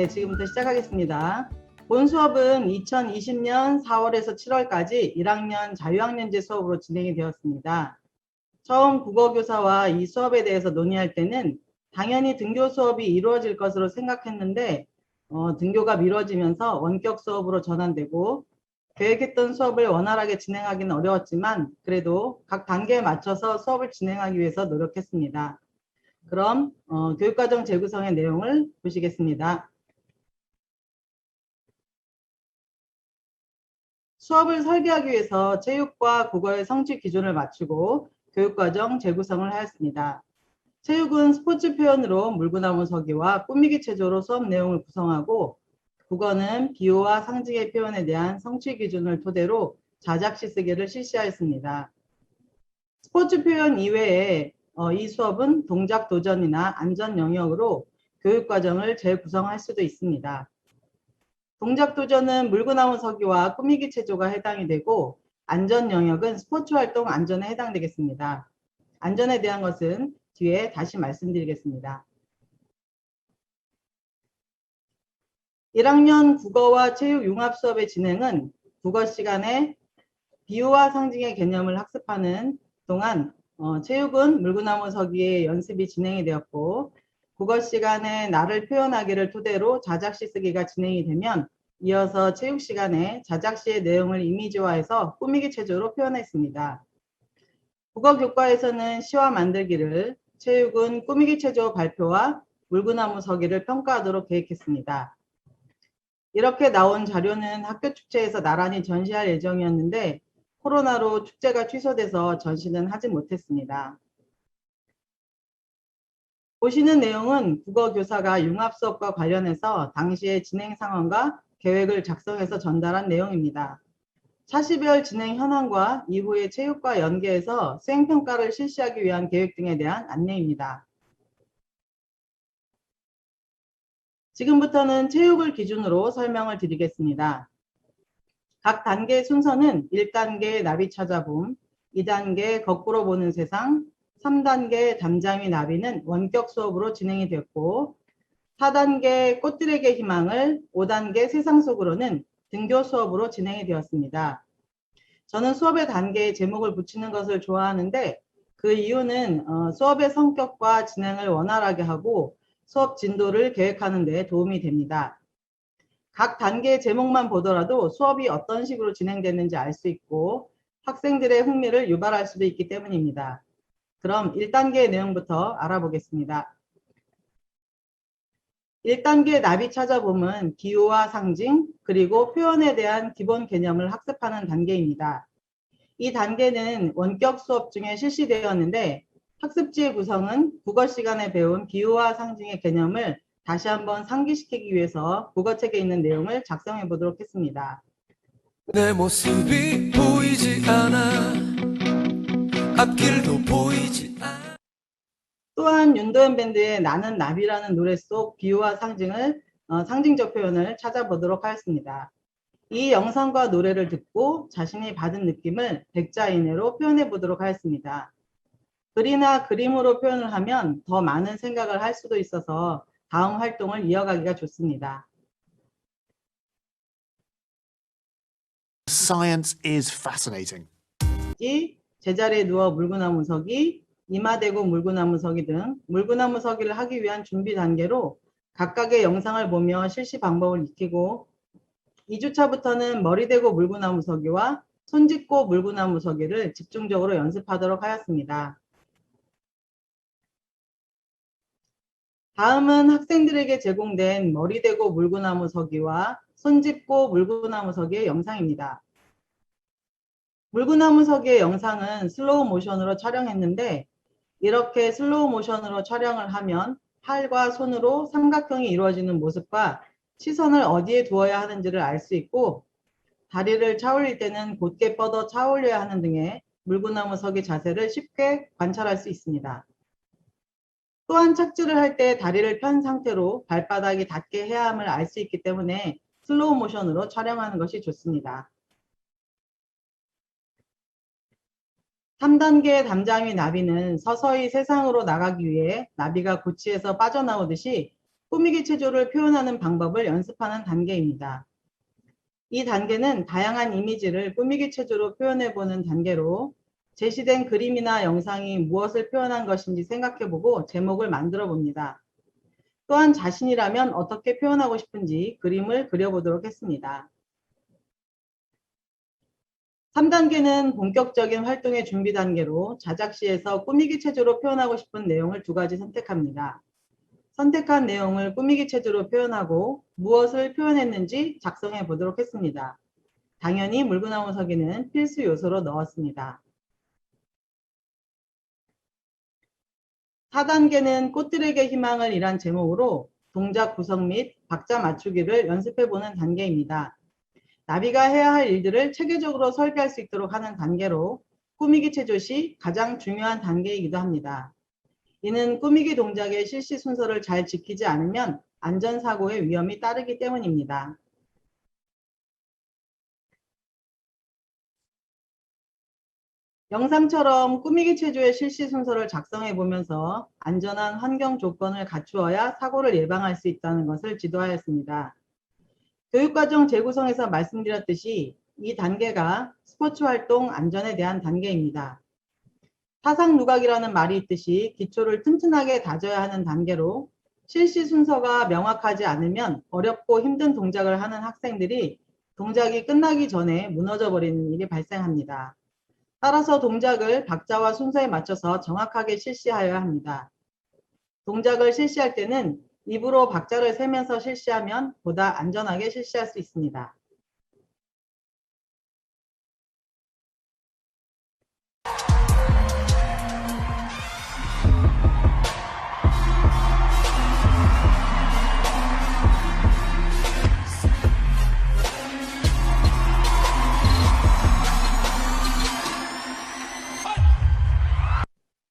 네, 지금부터 시작하겠습니다. 본 수업은 2020년 4월에서 7월까지 1학년 자유학년제 수업으로 진행이 되었습니다. 처음 국어교사와 이 수업에 대해서 논의할 때는 당연히 등교 수업이 이루어질 것으로 생각했는데 등교가 미뤄지면서 원격 수업으로 전환되고 계획했던 수업을 원활하게 진행하기는 어려웠지만 그래도 각 단계에 맞춰서 수업을 진행하기 위해서 노력했습니다. 그럼 교육과정 재구성의 내용을 보시겠습니다. 수업을 설계하기 위해서 체육과 국어의 성취 기준을 맞추고 교육과정 재구성을 하였습니다. 체육은 스포츠 표현으로 물구나무 서기와 꾸미기 체조로 수업 내용을 구성하고 국어는 비유와 상징의 표현에 대한 성취 기준을 토대로 자작시 쓰기를 실시하였습니다. 스포츠 표현 이외에 이 수업은 동작 도전이나 안전 영역으로 교육과정을 재구성할 수도 있습니다. 동작 도전은 물구나무 서기와 꾸미기 체조가 해당이 되고 안전 영역은 스포츠 활동 안전에 해당되겠습니다. 안전에 대한 것은 뒤에 다시 말씀드리겠습니다. 1학년 국어와 체육 융합 수업의 진행은 국어 시간에 비유와 상징의 개념을 학습하는 동안 체육은 물구나무 서기의 연습이 진행이 되었고 국어 시간에 나를 표현하기를 토대로 자작시 쓰기가 진행이 되면 이어서 체육 시간에 자작시의 내용을 이미지화해서 꾸미기 체조로 표현했습니다. 국어 교과에서는 시와 만들기를, 체육은 꾸미기 체조 발표와 물구나무 서기를 평가하도록 계획했습니다. 이렇게 나온 자료는 학교 축제에서 나란히 전시할 예정이었는데 코로나로 축제가 취소돼서 전시는 하지 못했습니다. 보시는 내용은 국어교사가 융합수업과 관련해서 당시의 진행 상황과 계획을 작성해서 전달한 내용입니다. 차시별 진행 현황과 이후의 체육과 연계해서 수행평가를 실시하기 위한 계획 등에 대한 안내입니다. 지금부터는 체육을 기준으로 설명을 드리겠습니다. 각 단계의 순서는 1단계 나비 찾아봄, 2단계 거꾸로 보는 세상, 3단계 담장위 나비는 원격 수업으로 진행이 되었고 4단계 꽃들에게 희망을, 5단계 세상 속으로는 등교 수업으로 진행이 되었습니다. 저는 수업의 단계에 제목을 붙이는 것을 좋아하는데 그 이유는 수업의 성격과 진행을 원활하게 하고 수업 진도를 계획하는 데 도움이 됩니다. 각 단계의 제목만 보더라도 수업이 어떤 식으로 진행됐는지 알 수 있고 학생들의 흥미를 유발할 수도 있기 때문입니다. 그럼 1단계의 내용부터 알아보겠습니다. 1단계 나비 찾아봄은 비유와 상징 그리고 표현에 대한 기본 개념을 학습하는 단계입니다. 이 단계는 원격 수업 중에 실시되었는데 학습지의 구성은 국어 시간에 배운 비유와 상징의 개념을 다시 한번 상기시키기 위해서 국어책에 있는 내용을 작성해 보도록 했습니다. 내 모습이 보이지 않아 앞길도 보이지 않아. 또한 윤도현 밴드의 나는 나비라는 노래 속 비유와 상징을 상징적 표현을 찾아보도록 하였습니다. 이 영상과 노래를 듣고 자신이 받은 느낌을 백자 이내로 표현해 보도록 하였습니다. 글이나 그림으로 표현을 하면 더 많은 생각을 할 수도 있어서 다음 활동을 이어가기가 좋습니다. Science is fascinating. 제자리에 누워 물구나무 서기, 이마대고 물구나무 서기 등 물구나무 서기를 하기 위한 준비 단계로 각각의 영상을 보며 실시 방법을 익히고 2주차부터는 머리 대고 물구나무 서기와 손 짚고 물구나무 서기를 집중적으로 연습하도록 하였습니다. 다음은 학생들에게 제공된 머리 대고 물구나무 서기와 손 짚고 물구나무 서기의 영상입니다. 물구나무 서기의 영상은 슬로우 모션으로 촬영했는데 이렇게 슬로우 모션으로 촬영을 하면 팔과 손으로 삼각형이 이루어지는 모습과 시선을 어디에 두어야 하는지를 알 수 있고 다리를 차 올릴 때는 곧게 뻗어 차 올려야 하는 등의 물구나무 서기 자세를 쉽게 관찰할 수 있습니다. 또한 착지를 할 때 다리를 편 상태로 발바닥이 닿게 해야 함을 알 수 있기 때문에 슬로우 모션으로 촬영하는 것이 좋습니다. 3단계 담장위 나비는 서서히 세상으로 나가기 위해 나비가 고치에서 빠져나오듯이 꾸미기 체조를 표현하는 방법을 연습하는 단계입니다. 이 단계는 다양한 이미지를 꾸미기 체조로 표현해보는 단계로 제시된 그림이나 영상이 무엇을 표현한 것인지 생각해보고 제목을 만들어 봅니다. 또한 자신이라면 어떻게 표현하고 싶은지 그림을 그려보도록 했습니다. 3단계는 본격적인 활동의 준비 단계로 자작시에서 꾸미기 체조로 표현하고 싶은 내용을 2가지 선택합니다. 선택한 내용을 꾸미기 체조로 표현하고 무엇을 표현했는지 작성해 보도록 했습니다. 당연히 물구나무 서기는 필수 요소로 넣었습니다. 4단계는 꽃들에게 희망을 이란 제목으로 동작 구성 및 박자 맞추기를 연습해보는 단계입니다. 나비가 해야 할 일들을 체계적으로 설계할 수 있도록 하는 단계로 꾸미기 체조 시 가장 중요한 단계이기도 합니다. 이는 꾸미기 동작의 실시 순서를 잘 지키지 않으면 안전사고의 위험이 따르기 때문입니다. 영상처럼 꾸미기 체조의 실시 순서를 작성해 보면서 안전한 환경 조건을 갖추어야 사고를 예방할 수 있다는 것을 지도하였습니다. 교육과정 재구성에서 말씀드렸듯이 이 단계가 스포츠 활동 안전에 대한 단계입니다. 사상누각이라는 말이 있듯이 기초를 튼튼하게 다져야 하는 단계로 실시 순서가 명확하지 않으면 어렵고 힘든 동작을 하는 학생들이 동작이 끝나기 전에 무너져 버리는 일이 발생합니다. 따라서 동작을 박자와 순서에 맞춰서 정확하게 실시하여야 합니다. 동작을 실시할 때는 입으로 박자를 세면서 실시하면 보다 안전하게 실시할 수 있습니다.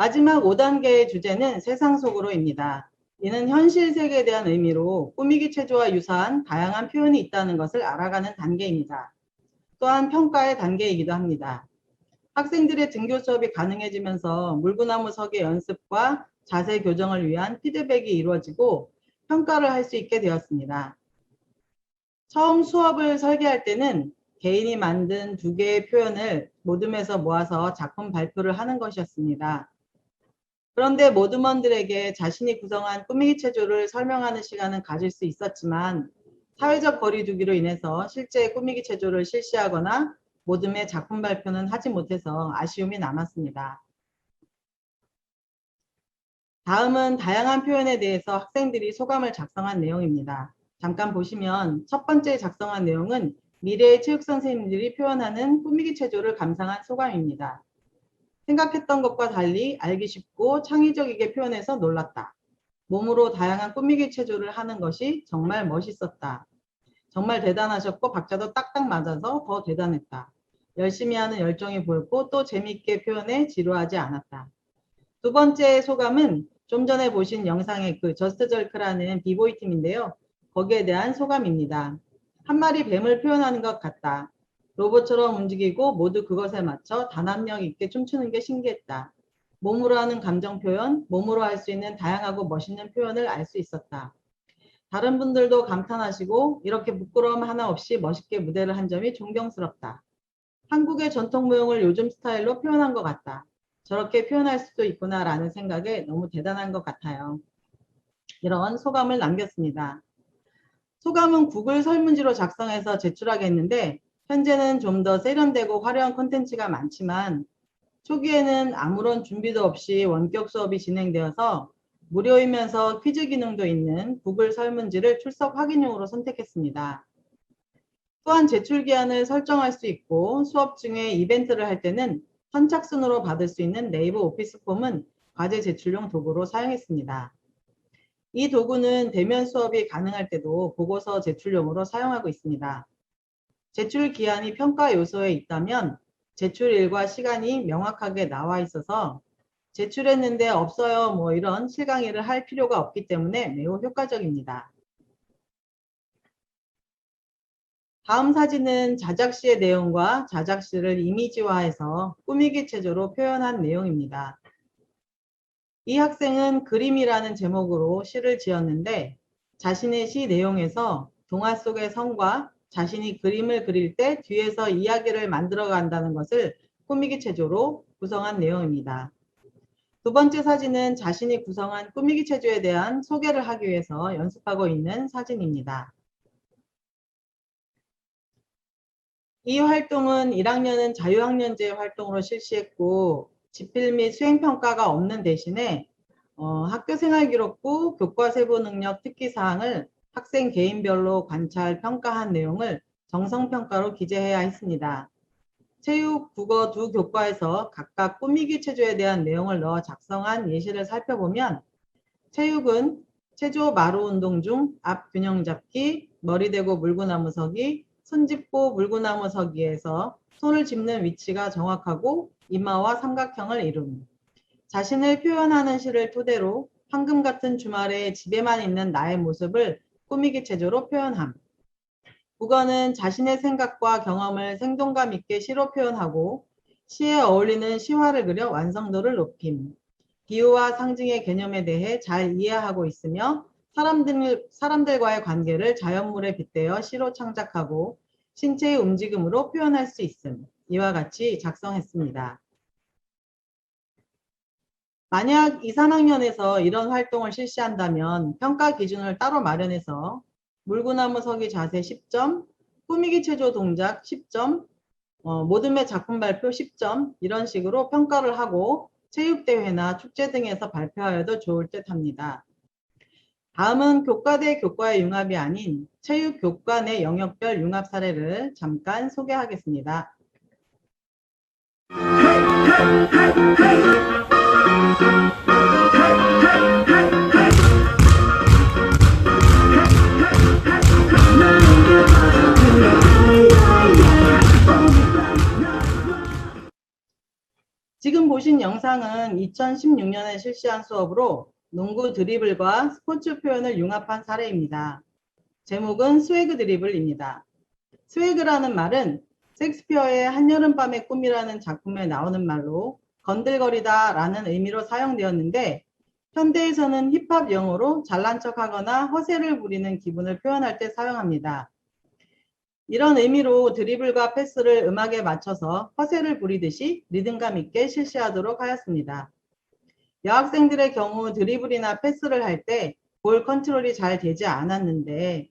마지막 5단계의 주제는 세상 속으로입니다. 이는 현실 세계에 대한 의미로 꾸미기 체조와 유사한 다양한 표현이 있다는 것을 알아가는 단계입니다. 또한 평가의 단계이기도 합니다. 학생들의 등교 수업이 가능해지면서 물구나무 서기 연습과 자세 교정을 위한 피드백이 이루어지고 평가를 할 수 있게 되었습니다. 처음 수업을 설계할 때는 개인이 만든 2개의 표현을 모둠에서 모아서 작품 발표를 하는 것이었습니다. 그런데 모둠원들에게 자신이 구성한 꾸미기 체조를 설명하는 시간은 가질 수 있었지만 사회적 거리 두기로 인해서 실제 꾸미기 체조를 실시하거나 모둠의 작품 발표는 하지 못해서 아쉬움이 남았습니다. 다음은 다양한 표현에 대해서 학생들이 소감을 작성한 내용입니다. 잠깐 보시면 첫 번째 작성한 내용은 미래의 체육 선생님들이 표현하는 꾸미기 체조를 감상한 소감입니다. 생각했던 것과 달리 알기 쉽고 창의적이게 표현해서 놀랐다. 몸으로 다양한 꾸미기 체조를 하는 것이 정말 멋있었다. 정말 대단하셨고 박자도 딱딱 맞아서 더 대단했다. 열심히 하는 열정이 보였고 또 재미있게 표현해 지루하지 않았다. 2번째 소감은 좀 전에 보신 영상의 그 저스트 절크라는 비보이 팀인데요. 거기에 대한 소감입니다. 한 마리 뱀을 표현하는 것 같다. 로봇처럼 움직이고 모두 그것에 맞춰 단합력 있게 춤추는 게 신기했다. 몸으로 하는 감정 표현, 몸으로 할 수 있는 다양하고 멋있는 표현을 알 수 있었다. 다른 분들도 감탄하시고 이렇게 부끄러움 하나 없이 멋있게 무대를 한 점이 존경스럽다. 한국의 전통 무용을 요즘 스타일로 표현한 것 같다. 저렇게 표현할 수도 있구나 라는 생각에 너무 대단한 것 같아요. 이런 소감을 남겼습니다. 소감은 구글 설문지로 작성해서 제출하겠는데 현재는 좀 더 세련되고 화려한 콘텐츠가 많지만 초기에는 아무런 준비도 없이 원격 수업이 진행되어서 무료이면서 퀴즈 기능도 있는 구글 설문지를 출석 확인용으로 선택했습니다. 또한 제출 기한을 설정할 수 있고 수업 중에 이벤트를 할 때는 선착순으로 받을 수 있는 네이버 오피스 폼은 과제 제출용 도구로 사용했습니다. 이 도구는 대면 수업이 가능할 때도 보고서 제출용으로 사용하고 있습니다. 제출 기한이 평가 요소에 있다면 제출일과 시간이 명확하게 나와 있어서 제출했는데 없어요 뭐 이런 실강의를 할 필요가 없기 때문에 매우 효과적입니다. 다음 사진은 자작시의 내용과 자작시를 이미지화해서 꾸미기 체조로 표현한 내용입니다. 이 학생은 그림이라는 제목으로 시를 지었는데 자신의 시 내용에서 동화 속의 성과 자신이 그림을 그릴 때 뒤에서 이야기를 만들어 간다는 것을 꾸미기 체조로 구성한 내용입니다. 두 번째 사진은 자신이 구성한 꾸미기 체조에 대한 소개를 하기 위해서 연습하고 있는 사진입니다. 이 활동은 1학년은 자유학년제 활동으로 실시했고 지필 및 수행평가가 없는 대신에 학교생활기록부 교과세부능력 특기사항을 학생 개인별로 관찰, 평가한 내용을 정성평가로 기재해야 했습니다. 체육, 국어 두 교과에서 각각 꾸미기 체조에 대한 내용을 넣어 작성한 예시를 살펴보면 체육은 체조 마루 운동 중 앞 균형 잡기, 머리 대고 물구나무 서기, 손 짚고 물구나무 서기에서 손을 짚는 위치가 정확하고 이마와 삼각형을 이룸. 자신을 표현하는 시를 토대로 황금 같은 주말에 집에만 있는 나의 모습을 꾸미기 체조로 표현함. 국어는 자신의 생각과 경험을 생동감 있게 시로 표현하고 시에 어울리는 시화를 그려 완성도를 높임. 비유와 상징의 개념에 대해 잘 이해하고 있으며 사람들과의 관계를 자연물에 빗대어 시로 창작하고 신체의 움직임으로 표현할 수 있음. 이와 같이 작성했습니다. 만약 2, 3학년에서 이런 활동을 실시한다면 평가 기준을 따로 마련해서 물구나무 서기 자세 10점, 꾸미기 체조 동작 10점, 모둠의 작품 발표 10점 이런 식으로 평가를 하고 체육대회나 축제 등에서 발표하여도 좋을 듯 합니다. 다음은 교과 대 교과의 융합이 아닌 체육 교과 내 영역별 융합 사례를 잠깐 소개하겠습니다. 지금 보신 영상은 2016년에 실시한 수업으로 농구 드리블과 스포츠 표현을 융합한 사례입니다. 제목은 스웨그 드리블입니다. 스웨그라는 말은 셰익스피어의 한여름밤의 꿈이라는 작품에 나오는 말로 건들거리다 라는 의미로 사용되었는데 현대에서는 힙합 용어로 잘난 척하거나 허세를 부리는 기분을 표현할 때 사용합니다. 이런 의미로 드리블과 패스를 음악에 맞춰서 허세를 부리듯이 리듬감 있게 실시하도록 하였습니다. 여학생들의 경우 드리블이나 패스를 할 때 볼 컨트롤이 잘 되지 않았는데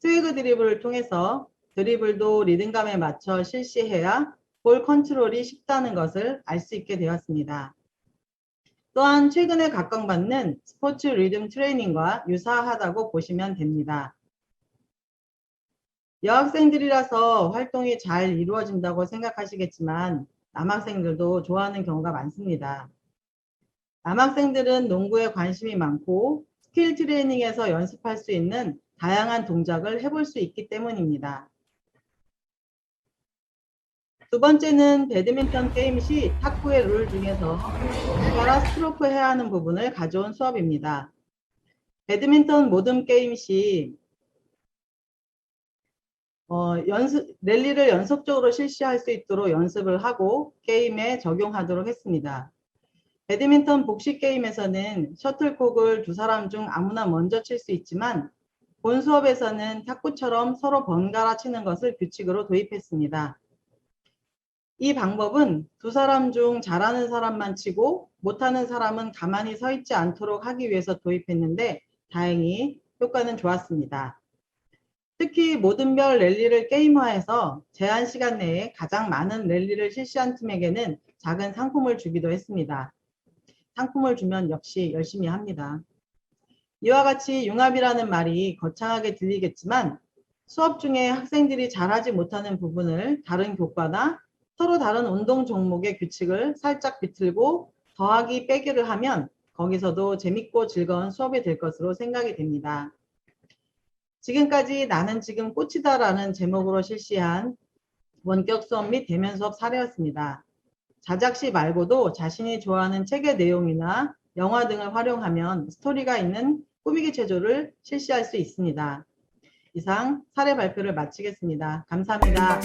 스웨그 드리블을 통해서 드리블도 리듬감에 맞춰 실시해야 볼 컨트롤이 쉽다는 것을 알 수 있게 되었습니다. 또한 최근에 각광받는 스포츠 리듬 트레이닝과 유사하다고 보시면 됩니다. 여학생들이라서 활동이 잘 이루어진다고 생각하시겠지만 남학생들도 좋아하는 경우가 많습니다. 남학생들은 농구에 관심이 많고 스킬 트레이닝에서 연습할 수 있는 다양한 동작을 해볼 수 있기 때문입니다. 두 번째는 배드민턴 게임 시 탁구의 룰 중에서 번갈아 스트로크 해야 하는 부분을 가져온 수업입니다. 배드민턴 모든 게임 시 랠리를 연속적으로 실시할 수 있도록 연습을 하고 게임에 적용하도록 했습니다. 배드민턴 복식 게임에서는 셔틀콕을 두 사람 중 아무나 먼저 칠 수 있지만 본 수업에서는 탁구처럼 서로 번갈아 치는 것을 규칙으로 도입했습니다. 이 방법은 두 사람 중 잘하는 사람만 치고 못하는 사람은 가만히 서 있지 않도록 하기 위해서 도입했는데 다행히 효과는 좋았습니다. 특히 모든 별 랠리를 게임화해서 제한 시간 내에 가장 많은 랠리를 실시한 팀에게는 작은 상품을 주기도 했습니다. 상품을 주면 역시 열심히 합니다. 이와 같이 융합이라는 말이 거창하게 들리겠지만 수업 중에 학생들이 잘하지 못하는 부분을 다른 교과나 서로 다른 운동 종목의 규칙을 살짝 비틀고 더하기 빼기를 하면 거기서도 재밌고 즐거운 수업이 될 것으로 생각이 됩니다. 지금까지 나는 지금 꽃이다라는 제목으로 실시한 원격 수업 및 대면 수업 사례였습니다. 자작시 말고도 자신이 좋아하는 책의 내용이나 영화 등을 활용하면 스토리가 있는 꾸미기 체조를 실시할 수 있습니다. 이상 사례 발표를 마치겠습니다. 감사합니다.